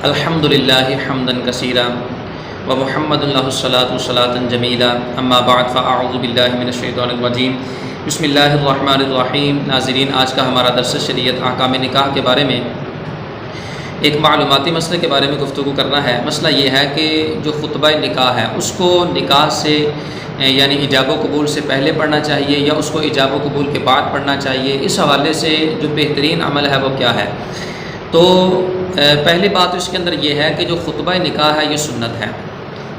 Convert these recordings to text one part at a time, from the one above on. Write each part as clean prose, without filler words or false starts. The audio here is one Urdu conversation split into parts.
الحمد للہ حمدا کثیرا و محمد اللہ صلاۃ جمیلا اما بعد فاعوذ باللہ من الشیطان الرجیم بسم اللہ الرحمن الرحیم۔ ناظرین، آج کا ہمارا درس شریعت احکام نکاح کے بارے میں ایک معلوماتی مسئلے کے بارے میں گفتگو کرنا ہے۔ مسئلہ یہ ہے کہ جو خطبہ نکاح ہے اس کو نکاح سے یعنی ایجاب و قبول سے پہلے پڑھنا چاہیے یا اس کو ایجاب و قبول کے بعد پڑھنا چاہیے۔ اس حوالے سے جو بہترین عمل ہے وہ کیا ہے؟ تو پہلی بات اس کے اندر یہ ہے کہ جو خطبہ نکاح ہے یہ سنت ہے۔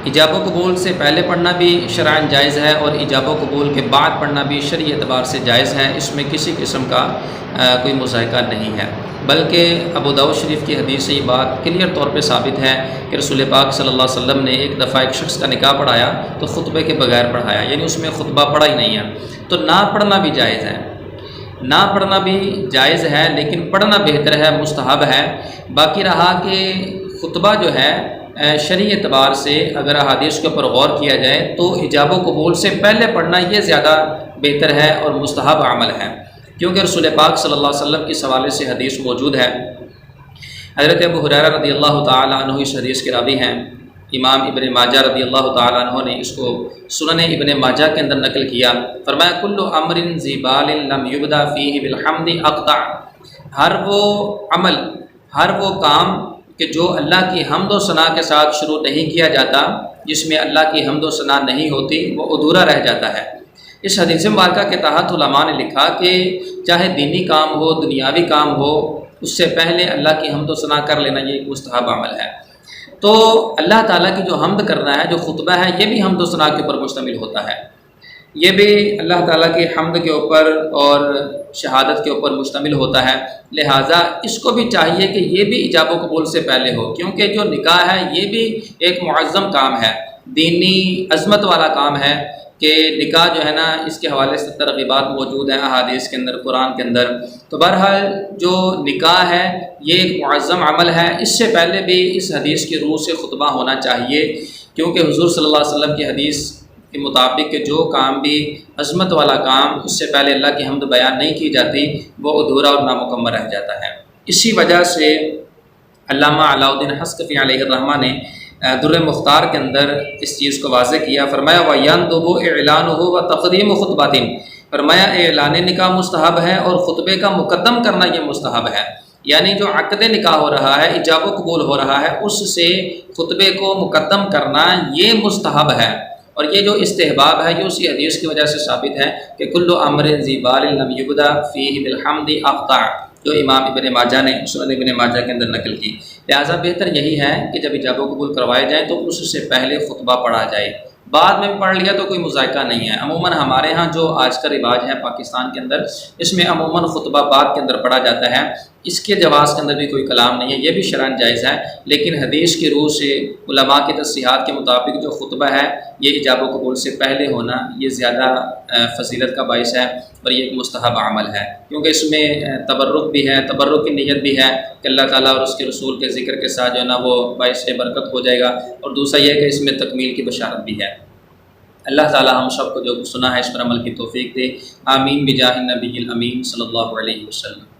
ایجاب و قبول سے پہلے پڑھنا بھی شرعاً جائز ہے اور ایجاب و قبول کے بعد پڑھنا بھی شرعی اعتبار سے جائز ہے، اس میں کسی قسم کا کوئی مذائقہ نہیں ہے، بلکہ ابو داؤد شریف کی حدیث سے یہ بات کلیئر طور پہ ثابت ہے کہ رسول پاک صلی اللہ علیہ وسلم نے ایک دفعہ ایک شخص کا نکاح پڑھایا تو خطبے کے بغیر پڑھایا، یعنی اس میں خطبہ پڑھا ہی نہیں ہے۔ تو نہ پڑھنا بھی جائز ہے، نہ پڑھنا بھی جائز ہے، لیکن پڑھنا بہتر ہے، مستحب ہے۔ باقی رہا کہ خطبہ جو ہے شرعی اعتبار سے اگر احادیث کے اوپر غور کیا جائے تو ایجاب و قبول سے پہلے پڑھنا یہ زیادہ بہتر ہے اور مستحب عمل ہے، کیونکہ رسول پاک صلی اللہ علیہ وسلم کی حوالے سے حدیث موجود ہے۔ حضرت ابو ہریرہ رضی اللہ تعالیٰ عنہ اس حدیث کے راوی ہیں۔ امام ابن ماجہ رضی اللہ تعالیٰ عنہ نے اس کو سنن ابن ماجہ کے اندر نقل کیا۔ فرمایا کل امر ذی بال لم یبدا فیہ بالحمد اقطع، ہر وہ عمل، ہر وہ کام کہ جو اللہ کی حمد و ثنا کے ساتھ شروع نہیں کیا جاتا، جس میں اللہ کی حمد و ثنا نہیں ہوتی، وہ ادھورا رہ جاتا ہے۔ اس حدیث مبارکہ کے تحت علماء نے لکھا کہ چاہے دینی کام ہو، دنیاوی کام ہو، اس سے پہلے اللہ کی حمد و ثنا کر لینا یہ ایک مستحب عمل ہے۔ تو اللہ تعالیٰ کی جو حمد کرنا ہے، جو خطبہ ہے، یہ بھی حمد و ثنا کے اوپر مشتمل ہوتا ہے، یہ بھی اللہ تعالیٰ کی حمد کے اوپر اور شہادت کے اوپر مشتمل ہوتا ہے۔ لہٰذا اس کو بھی چاہیے کہ یہ بھی ایجاب و قبول سے پہلے ہو، کیونکہ جو نکاح ہے یہ بھی ایک معظم کام ہے، دینی عظمت والا کام ہے کہ نکاح جو ہے نا، اس کے حوالے سے ترغیبات موجود ہیں احادیث کے اندر، قرآن کے اندر۔ تو بہرحال جو نکاح ہے یہ ایک معظم عمل ہے، اس سے پہلے بھی اس حدیث کی روح سے خطبہ ہونا چاہیے، کیونکہ حضور صلی اللہ علیہ وسلم کی حدیث کے مطابق کہ جو کام بھی عظمت والا کام اس سے پہلے اللہ کی حمد بیان نہیں کی جاتی وہ ادھورا اور نامکمل رہ جاتا ہے۔ اسی وجہ سے علامہ علاء الدین حصکفی علیہ الرحمہ نے در مختار کے اندر اس چیز کو واضح کیا۔ فرمایا وَيَنْدُبُ إِعْلَانُهُ وَتَقْدِيمُ خُطْبَةٍ، فرمایا اعلان نکاح مستحب ہے اور خطبے کا مقدم کرنا یہ مستحب ہے، یعنی جو عقد نکاح ہو رہا ہے، ایجاب و قبول ہو رہا ہے، اس سے خطبے کو مقدم کرنا یہ مستحب ہے۔ اور یہ جو استحباب ہے یہ اسی حدیث کی وجہ سے ثابت ہے کہ کل امر ذی بال لم یبدا فیہ بالحمد اقطع، جو امام ابن ماجہ نے سنن ابن ماجہ کے اندر نقل کی۔ لہٰذا بہتر یہی ہے کہ جب ایجاب و قبول کروائے جائیں تو اس سے پہلے خطبہ پڑھا جائے، بعد میں پڑھ لیا تو کوئی مذائقہ نہیں ہے۔ عموماً ہمارے ہاں جو آج کا رواج ہے پاکستان کے اندر، اس میں عموماً خطبہ بعد کے اندر پڑھا جاتا ہے، اس کے جواز کے اندر بھی کوئی کلام نہیں ہے، یہ بھی شرعاً جائز ہے، لیکن حدیث کی روح سے علماء کی تصحیحات کے مطابق جو خطبہ ہے یہ ایجاب و قبول سے پہلے ہونا یہ زیادہ فضیلت کا باعث ہے اور یہ ایک مستحب عمل ہے، کیونکہ اس میں تبرک بھی ہے، تبرک کی نیت بھی ہے کہ اللہ تعالیٰ اور اس کے رسول کے ذکر کے ساتھ جو ہے نا وہ باعث برکت ہو جائے گا، اور دوسرا یہ ہے کہ اس میں تکمیل کی بشارت بھی ہے۔ اللہ تعالیٰ ہم سب کو جو سنا ہے اس پر عمل کی توفیق دے، آمین بجاہ النبی الامین صلی اللہ علیہ وسلم۔